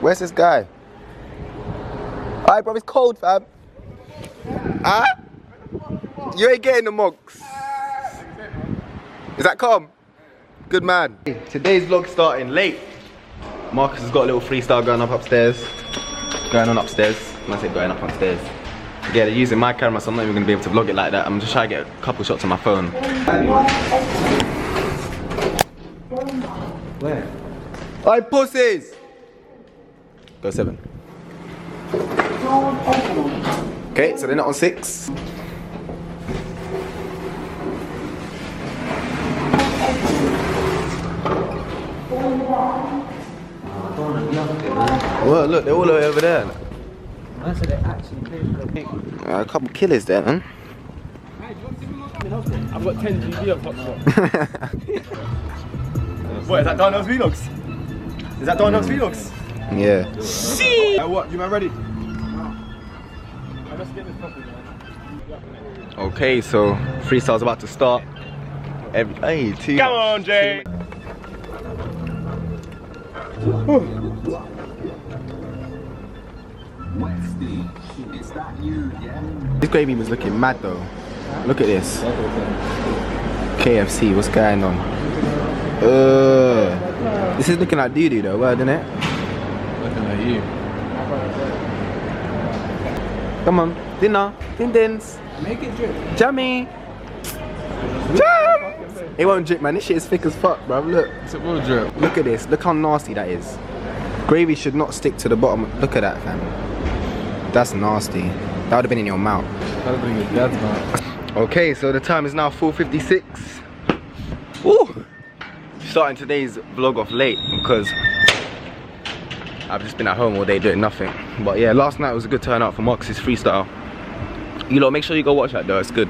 Where's this guy? Alright, bro, it's cold, fam. Huh? You ain't getting the mugs. Is that calm? Good man. Today's vlog starting late. Marcus has got a little freestyle going on upstairs. When I say going up upstairs. Yeah, they're using my camera, so I'm not even going to be able to vlog it like that. I'm just trying to get a couple shots on my phone. Where? Alright, pussies! Go 7. Okay, so they're not on 6. Well, look, they're all the way over there. A couple killers there, man. I've got 10 GB on top spot. What, is that Darnell's vlogs? Is that Darnell's vlogs? Yeah. See! What, you man ready? Okay, so freestyle's about to start. Hey, team. Come on, Jay! This gravy was looking mad though. Look at this. KFC, what's going on? This is looking like doo-doo though, isn't it? Looking like you. Come on, dinner, din-dins. Make it drip. Jammy. Jam! It won't drip, man. This shit is thick as fuck, bruv. Look. It's a real drip. Look at this. Look how nasty that is. Gravy should not stick to the bottom. Look at that, fam. That's nasty. That would have been in your mouth. That would have been your dad's mouth. Okay, so the time is now 4:56. Woo! Starting today's vlog off late because I've just been at home all day doing nothing. But yeah, last night was a good turnout for Marcus's freestyle. You lot, make sure you go watch that though. It's good.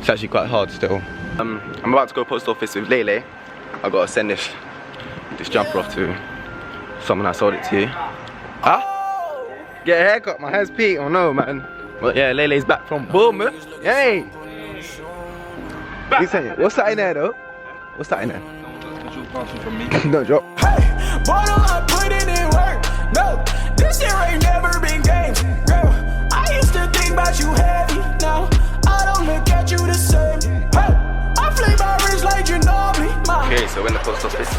It's actually quite hard still. I'm about to go post office with Lele. I gotta send this jumper off to someone I sold it to. Huh? Get a haircut, my hair's peaked. Oh no, man. But yeah, Lele's back from Bournemouth. Hey! He's saying, what's that in there though? What's that in there? No drop. Hey, bottle up, put it in work. No, this year ain't never been games. Girl, I used to think about you heavy. Now, I don't look at you the same. Hey, I flip my wrist like you know me. Okay, so we're in the post office.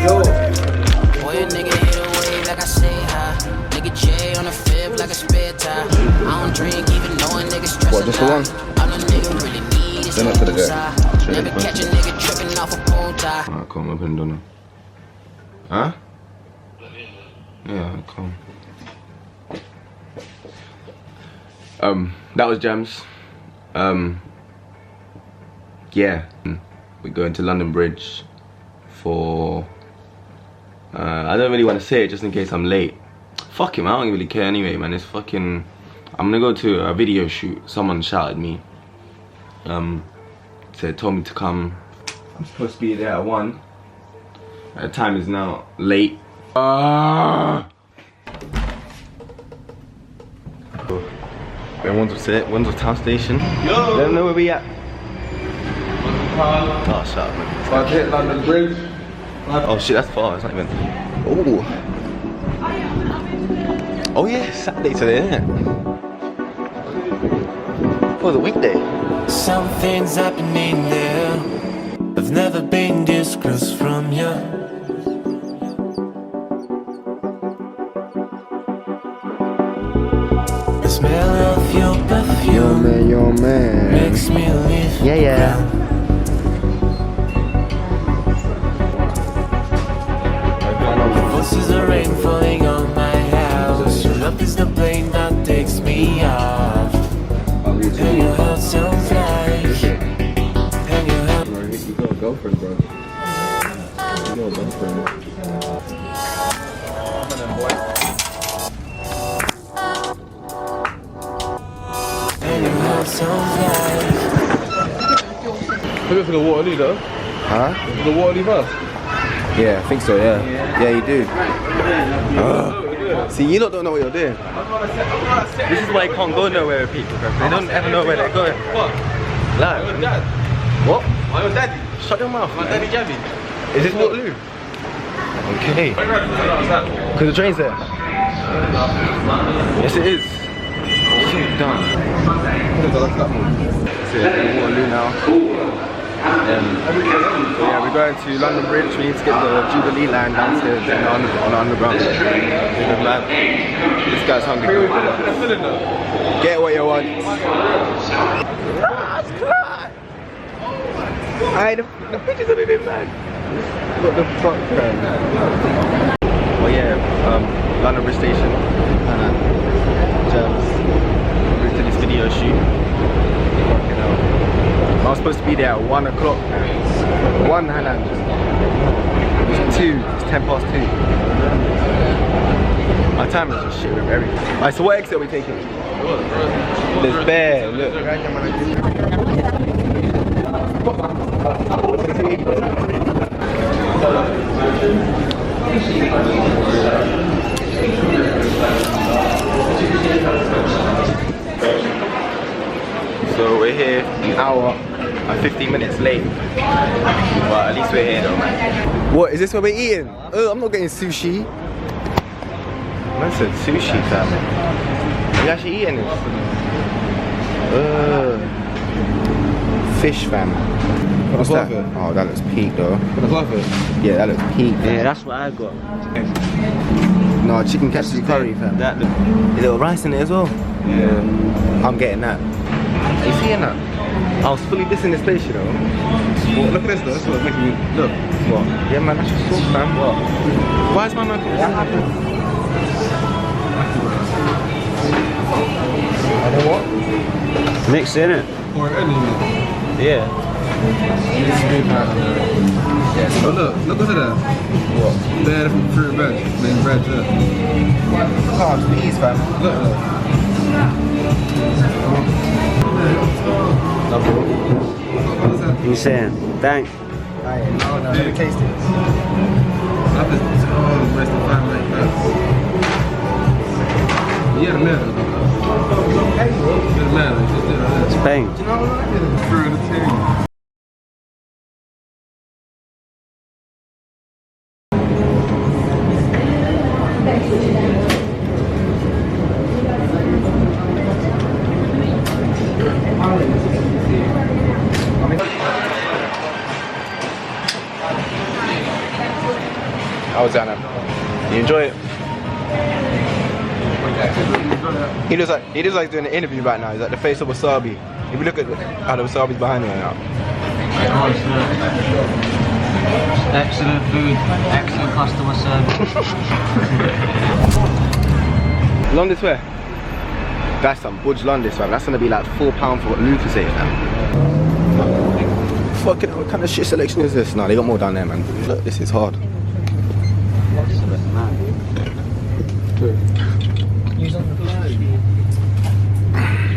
Yo. Boy, a nigga hit a wave like I say hi. Nigga J on the fib like a spare tire. I don't drink even knowing niggas stressing. What, just the one? All a nigga really need is Then up to the guy. Never catch a nigga tripping off a bone tie. Alright, come up and done it. Huh? Yeah, come. That was Jams. Yeah, we're going to London Bridge for I don't really want to say it just in case I'm late. Fuck it, man, I don't really care anyway, man. It's fucking, I'm gonna go to a video shoot. Someone shouted me, told me to come. I'm supposed to be there at 1. The time is now late. We're in Wandsworth Town Station. Yo! Let them know where we at. Oh, shut up, man. About to hit London Bridge. Oh shit, that's far. It's not even. Oh. Oh yeah, Saturday today, isn't it? For the weekday. Something's happening there. I've never been this close from you. The smell of your perfume, Yo man. makes me live. Yeah. Voices of rain falling on my house. Your love is the plane that takes me off. And your heart sounds like. And your heart. Bro, you got a girlfriend, bro. You got a girlfriend. And your heart sounds like. Look for the Waterloo though. Huh? The Waterloo bus. Yeah, I think so, yeah. Yeah, you do. See, you lot don't know what you're doing. This is why you can't go nowhere with people, bro. They don't ever know where they're going. Like, what? Oh, your daddy? Shut your mouth. My daddy Jabby. Is this Waterloo? Okay. Because the train's there. Yes, it is. So dumb. So yeah, Waterloo now. So yeah, we're going to London Bridge. We need to get the Jubilee line downstairs on the underground. Man, this guy's hungry. Get what you want. Alright, the pictures of it, man. What the fuck, man? Well, yeah, London Bridge Station. Germs. We're to this video shoot. I was supposed to be there at 1 o'clock. 1 Hanan. It's 2. It's 10 past 2. My time is just shit with everything. Alright, so what exit are we taking? There's bear, look. So we're here an hour and 15 minutes late. Well, at least we're here though, man. What, is this what we're eating? Oh, I'm not getting sushi. Man said sushi, fam. Are you actually eating this? Fish, fam. What's that? Oh, that looks peak though. Yeah, that looks peak. Yeah, that's what I got. No, chicken katsu curry, fam. That look. A little rice in it as well. Yeah. I'm getting that. Are you seeing that? I was fully dissing this place, you know. Well, look at this though, that's what's making me look. What? Yeah, man, that's just sauce, fam. What? Why is my man cooking? I know what? Mixed in it. Or anything. Yeah. Oh look at that. What? They had a fruit veg, main veg, yeah. Carbs, peas, fam. Look. You saying? Thank. Alright, no, let me taste it. That is oh, rest of time like that. Yeah, the man. The man. It's pain. You know what? Through the thing. How was that, man? You enjoy it? He looks like doing an interview right now. He's like the face of wasabi. If you look at how the wasabi's behind him right now. Excellent food, excellent customer service. Londis where? That's some budge Londis, man. That's gonna be like £4 for what Lucas ate, man. Fucking what kind of shit selection is this? Nah, they got more down there, man. Look, this is hard.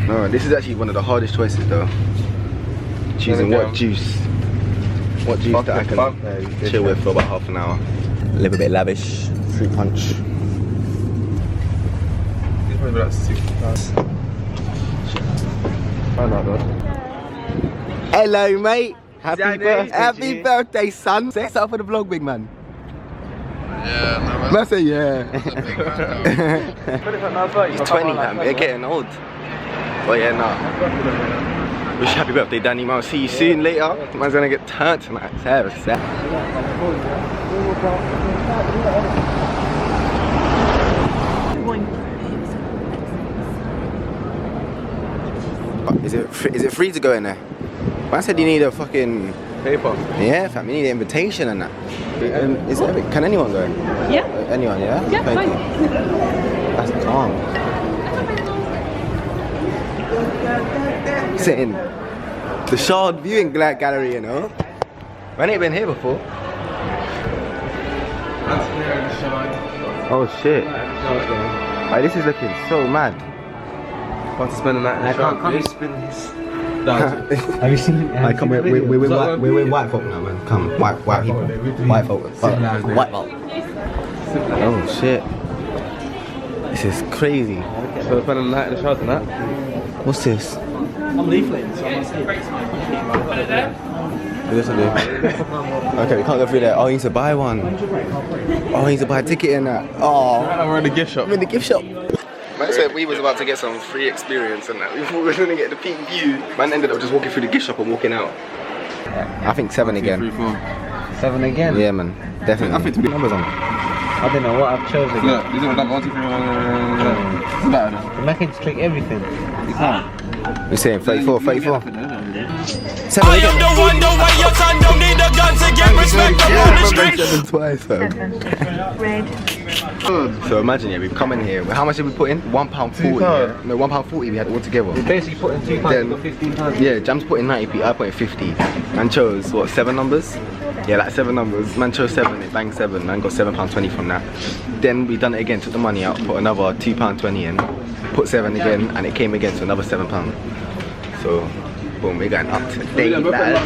No, this is actually one of the hardest choices though. Choosing what juice. What juice that I can chill with for about half an hour. A little bit lavish. Fruit punch. It's probably about £60. I like that. Hello, mate. Happy birthday, son. Say something for the vlog, big man. Yeah, man. I say yeah. He's 20, man. We're getting old. But yeah, nah. Wish you happy birthday, Danny, man. I'll see you soon later. Man's gonna get turned tonight. Is it free to go in there? Man said you need a fucking paper. Yeah, fam, you need an invitation and that. Can anyone go? Yeah. Anyone, yeah? Yeah, Thank fine. you. That's calm. Sitting the Shard viewing gallery, you know. I ain't been here before. Oh shit. Right, this is looking so mad. Want to spend the night in the Can't shop? you spin this? Have you seen it? Like, come, we're with white folk now, man. Come, white people. White folk. White folk. Oh shit. This is crazy. So spend the night in the shop and that? What's this? I'm leafleting, so I'm gonna see. Yes, I do. Okay, we can't go through there. Oh, he needs to buy one. Oh, he needs to buy a ticket in that. Oh, We're in the gift shop. I'm in the gift shop. Man said we was about to get some free experience and that. We thought we were gonna get the peak view. Man ended up just walking through the gift shop and walking out. I think 7 again. 3, 4. 7 again? Yeah, man. Definitely. I think 2 numbers on. I don't know what I've chosen. Look, these are number 1, 2, 3, 4. It's better. I'm not going to click everything. You can't. We're saying 34, 34. 7 I am again. the one, the way your son don't need a gun to get respect up on the street. 7 twice, fam. Red. So imagine, yeah, we've come in here. How much did we put in? £1.40. Yeah? No, £1.40 we had it all together. You basically put in £2, Then- you got £15. Yeah, Jam's put in 90p, I put in 50. Man chose, what, 7 numbers? Yeah, like 7 numbers. Man chose 7, it banged 7. Man got £7.20 from that. Then we done it again, took the money out, put another £2.20 in, put 7 again, and it came again to another £7. So, boom, we're going up to date. Look at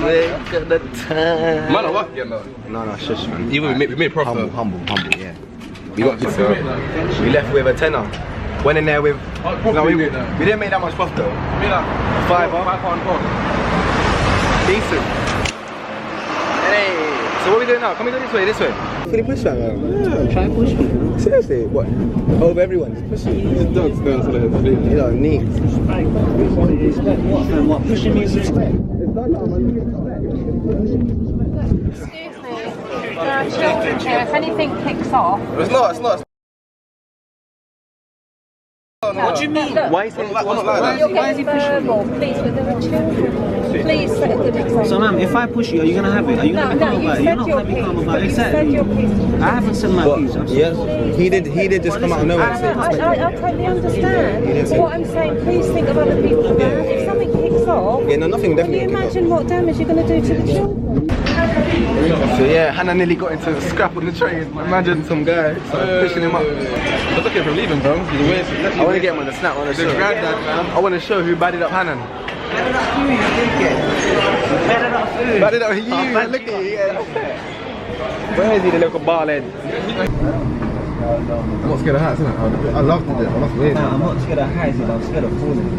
the time. Man, what? Yeah, no. No, shush, man. Even we made profit. Humble, yeah. We got this, we left with a tenner. Went in there with, no, we didn't make that much profit though. £5. Decent. Hey, so what are we doing now? Can we go this way, this way? Fully push that, man. Yeah, try and push me. Seriously, what? Over everyone, just push it. These dogs going to the You know, neat. What, pushing me is respect? Excuse me. There are children here. If anything kicks off. It's not. What do you mean? Why is it You're getting verbal. Please, but there are children. Please set a good example. So ma'am, if I push you, are you going to have it? Are you going to No, become you about it? said You're not your going to become piece. about it. You said your piece. I haven't said my piece. I'm sorry. Yeah, he did just come out of nowhere and say I totally understand. But what I'm saying, please think of other people around. If something kicks off, Yeah, no, nothing can you definitely. imagine what damage you're going to do to the children? So yeah, Hannah nearly got into a scrap on the train. Imagine some guy pushing him up. That's okay from leaving, bro. I want to get him on the snap, I want to show. I want to show who batted up Hannah. Batted up you, look at you. Yeah. Where is he, the little ball head? I'm not scared of heights, innit? I love to do it. That's weird. I'm not scared of heights, I'm scared of falling.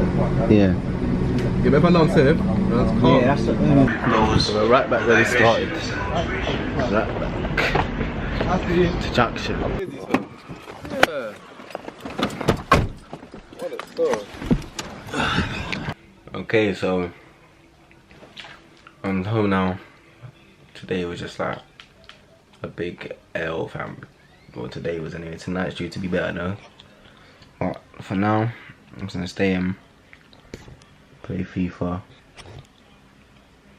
Yeah. Yeah, but if I don't save, that's calm. Yeah, that's the So we're right back where we started. Right back to Junction. Okay, so I'm home now. Today was just like a big L, fam. Well, today was anyway. Tonight's due to be better though. But for now, I'm just gonna stay in, play FIFA,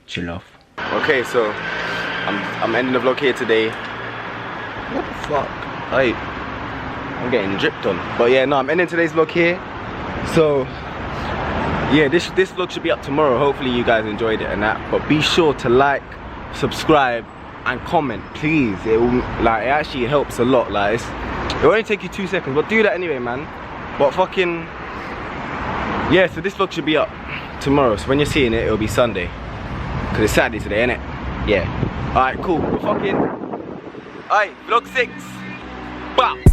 chill off. Okay, so I'm ending the vlog here today. What the fuck? Hey, I'm getting dripped on. But yeah, no, I'm ending today's vlog here. So yeah, this vlog should be up tomorrow. Hopefully you guys enjoyed it and that. But be sure to like, subscribe, and comment, please. It will, like, it actually helps a lot. Like, it will only take you 2 seconds, but do that anyway, man. But fucking yeah, so this vlog should be up tomorrow. So when you're seeing it, it'll be Sunday, cause it's Saturday today, innit? Yeah. All right, cool. Fucking. All right, vlog 6. Bam.